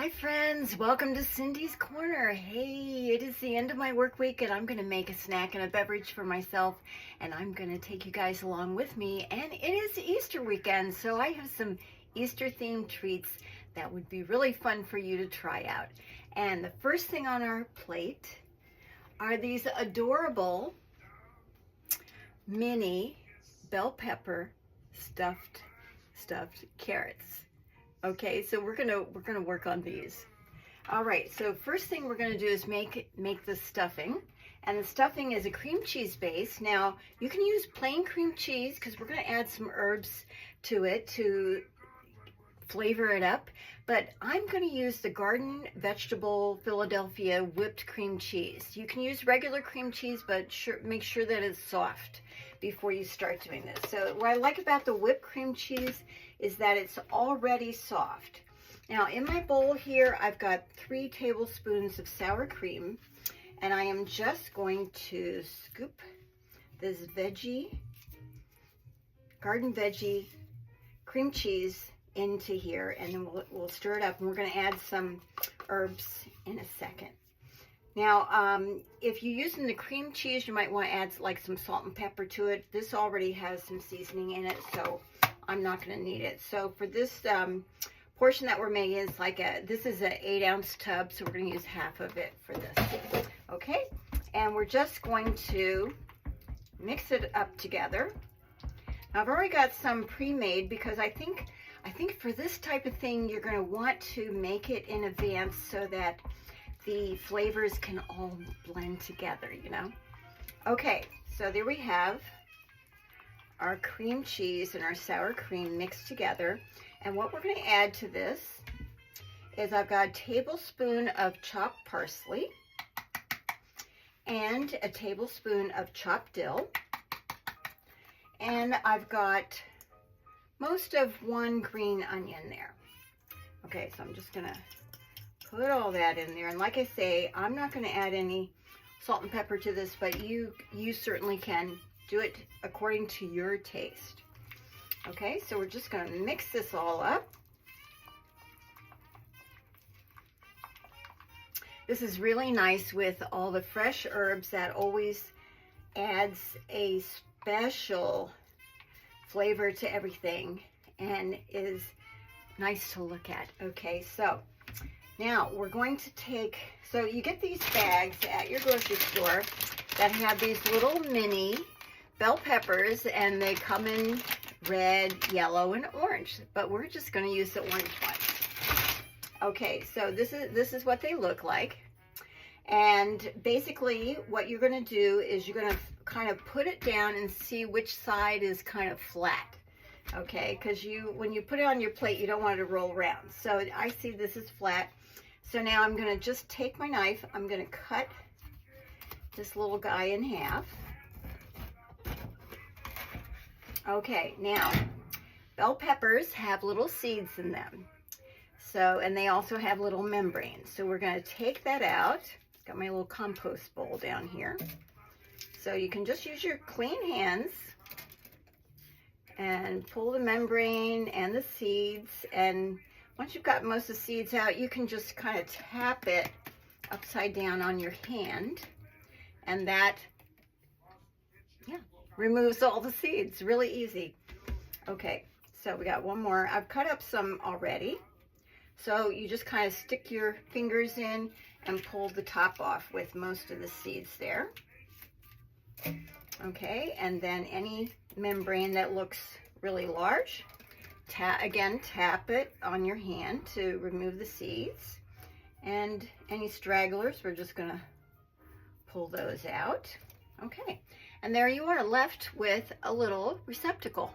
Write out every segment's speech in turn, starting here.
Hi friends, welcome to Cindy's Corner. Hey, it is the end of my work week and I'm going to make a snack and a beverage for myself and I'm going to take you guys along with me. And it is Easter weekend, so I have some Easter themed treats that would be really fun for you to try out. And the first thing on our plate are these adorable mini bell pepper stuffed carrots. Okay, so we're gonna work on these. All right, so first thing we're gonna do is make the stuffing, and the stuffing is a cream cheese base. Now you can use plain cream cheese because we're gonna add some herbs to it to flavor it up, but I'm gonna use the Garden Vegetable Philadelphia whipped cream cheese. You can use regular cream cheese, but make sure that it's soft before you start doing this. So what I like about the whipped cream cheese is that it's already soft. Now in my bowl here, I've got 3 tablespoons of sour cream, and I am just going to scoop this Veggie, Garden Veggie cream cheese into here, and then we'll stir it up, and we're gonna add some herbs in a second. Now, if you're using the cream cheese, you might want to add like some salt and pepper to it. This already has some seasoning in it, so I'm not going to need it. So for this portion that we're making, is like this is an 8-ounce tub, so we're going to use half of it for this. Okay, and we're just going to mix it up together. Now, I've already got some pre-made because I think for this type of thing, you're going to want to make it in advance so that the flavors can all blend together, you know. Okay, so there we have our cream cheese and our sour cream mixed together. And what we're going to add to this is I've got a tablespoon of chopped parsley and a tablespoon of chopped dill. And I've got most of 1 green onion there. Okay, so I'm just going to put all that in there. And like I say, I'm not going to add any salt and pepper to this, but you certainly can do it according to your taste. Okay, so we're just going to mix this all up. This is really nice with all the fresh herbs. That always adds a special flavor to everything and is nice to look at. Okay, so now we're going to take, so you get these bags at your grocery store that have these little mini bell peppers, and they come in red, yellow, and orange, but we're just going to use the orange ones. Okay, so this is what they look like. And basically what you're going to do is you're going to kind of put it down and see which side is kind of flat. Okay, because when you put it on your plate, you don't want it to roll around. So I see this is flat. So now I'm going to just take my knife, I'm going to cut this little guy in half. Okay, now bell peppers have little seeds in them. So, and they also have little membranes. So we're going to take that out. Got my little compost bowl down here. So you can just use your clean hands and pull the membrane and the seeds, and once you've got most of the seeds out, you can just kind of tap it upside down on your hand, and that, yeah, removes all the seeds. Really easy. Okay, so we got one more. I've cut up some already. So you just kind of stick your fingers in and pull the top off with most of the seeds there. Okay, and then any membrane that looks really large, again, tap it on your hand to remove the seeds. And any stragglers, we're just going to pull those out. Okay, and there you are, left with a little receptacle.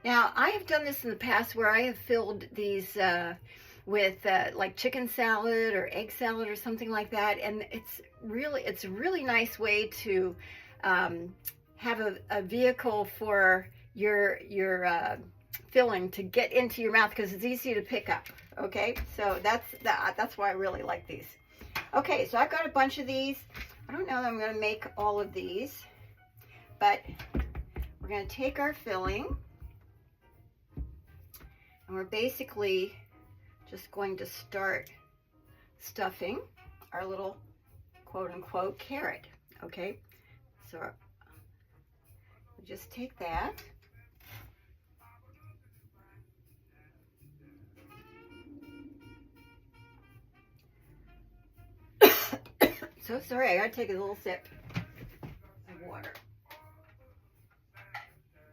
Now, I have done this in the past where I have filled these with like chicken salad or egg salad or something like that, and it's a really nice way to have a vehicle for your filling to get into your mouth, because it's easy to pick up. Okay, so that's why I really like these. Okay, so I've got a bunch of these. I don't know that I'm going to make all of these, but we're going to take our filling, and we're basically just going to start stuffing our little quote-unquote carrot. Okay, so we just take that. So sorry, I gotta take a little sip of water.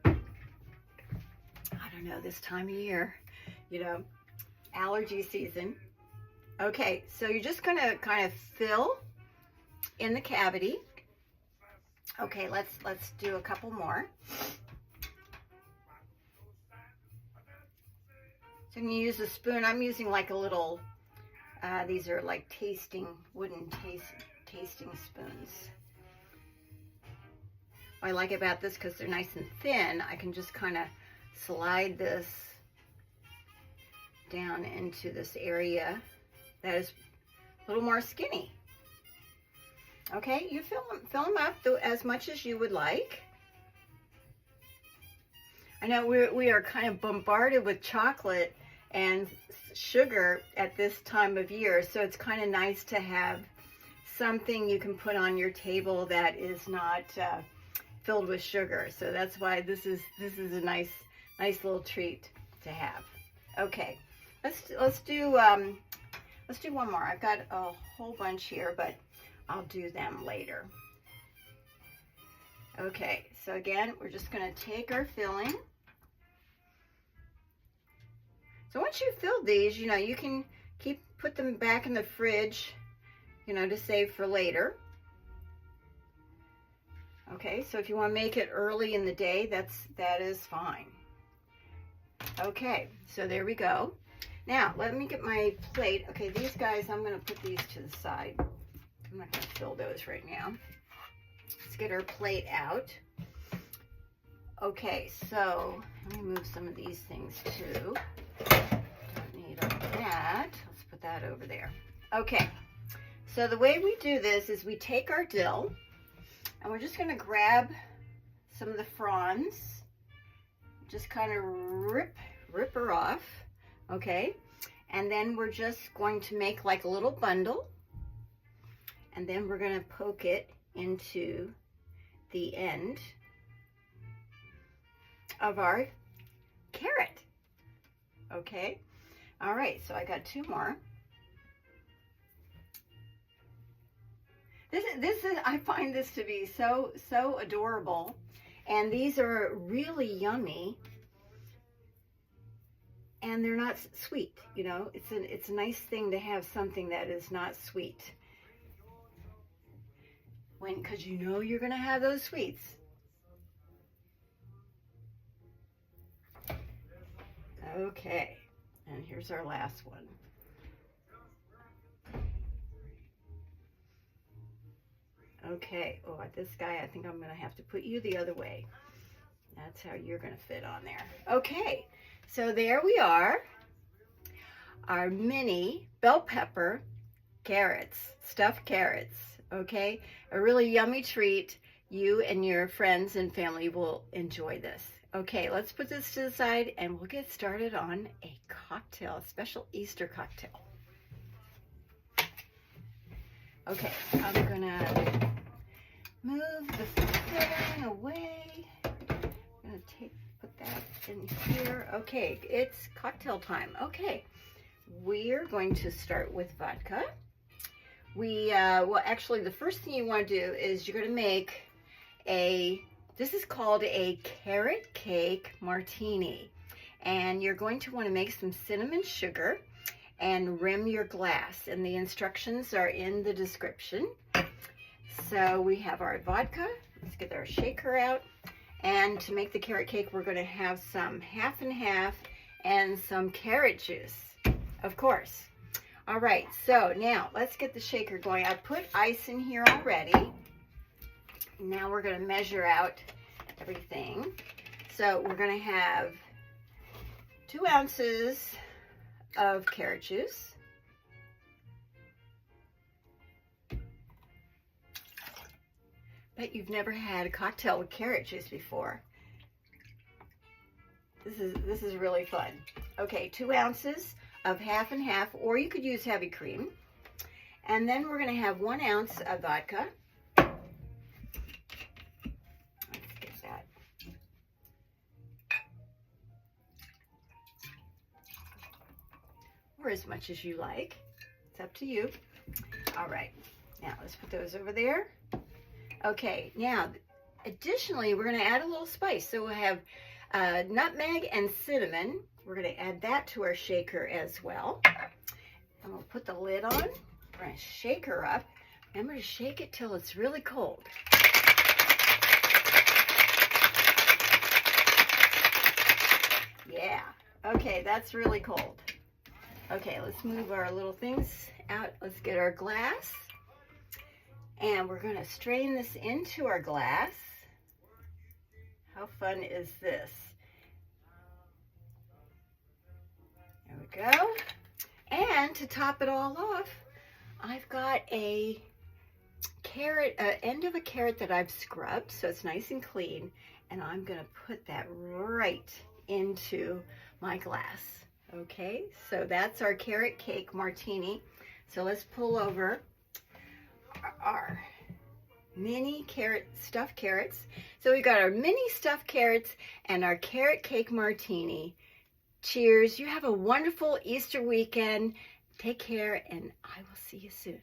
I don't know, this time of year, you know, allergy season. Okay, so you're just gonna kind of fill in the cavity. Okay, let's do a couple more. So I'm gonna use a spoon. I'm using like a little, these are like wooden tasting spoons. What I like about this, because they're nice and thin, I can just kind of slide this down into this area that is a little more skinny. Okay, you fill them up as much as you would like. I know we are kind of bombarded with chocolate and sugar at this time of year, so it's kind of nice to have something you can put on your table that is not filled with sugar. So that's why this is a nice little treat to have. Okay, let's do one more. I've got a whole bunch here, but I'll do them later. Okay, so again, we're just going to take our filling. So once you've filled these, you know, you can put them back in the fridge, you know, to save for later. Okay, so if you want to make it early in the day, that is fine. Okay, so there we go. Now, let me get my plate. Okay, these guys, I'm going to put these to the side. I'm not going to fill those right now. Let's get our plate out. Okay, so let me move some of these things too. Don't need all that. Let's put that over there. Okay, so the way we do this is we take our dill and we're just going to grab some of the fronds, just kind of rip her off, okay? And then we're just going to make like a little bundle, and then we're going to poke it into the end of our carrot. Okay, all right, so I got two more. This is I find this to be so adorable, and these are really yummy, and they're not sweet. You know, it's a nice thing to have something that is not sweet, because you know you're gonna have those sweets. Okay, and here's our last one. Okay, oh, this guy, I think I'm gonna have to put you the other way. That's how you're gonna fit on there. Okay, so there we are. Our mini bell pepper carrots, stuffed carrots, okay? A really yummy treat. You and your friends and family will enjoy this. Okay, let's put this to the side and we'll get started on a cocktail, a special Easter cocktail. Okay, I'm gonna move the filling away. I'm gonna put that in here. Okay, it's cocktail time. Okay, we're going to start with vodka. Well, actually, the first thing you want to do is you're going to make this is called a Carrot Cake Martini. And you're going to want to make some cinnamon sugar and rim your glass. And the instructions are in the description. So we have our vodka. Let's get our shaker out. And to make the carrot cake, we're going to have some half and half and some carrot juice, of course. All right, so now let's get the shaker going. I put ice in here already. Now we're going to measure out everything. So we're going to have 2 ounces of carrot juice. Bet you've never had a cocktail with carrot juice before. This is really fun. Okay, 2 ounces of half and half, or you could use heavy cream. And then we're going to have 1 ounce of vodka. Let's get that. Or as much as you like. It's up to you. All right. Now let's put those over there. Okay. Now, additionally, we're going to add a little spice. So we'll have nutmeg and cinnamon. We're going to add that to our shaker as well. And we'll put the lid on. We're going to shake her up. I'm going to shake it till it's really cold. Yeah. Okay, that's really cold. Okay, let's move our little things out. Let's get our glass. And we're going to strain this into our glass. How fun is this? There we go. And to top it all off, I've got a carrot, end of a carrot that I've scrubbed, so it's nice and clean. And I'm going to put that right into my glass. Okay, so that's our carrot cake martini. So let's pull over our mini stuffed carrots. So we've got our mini stuffed carrots and our carrot cake martini. Cheers. You have a wonderful Easter weekend. Take care, and I will see you soon.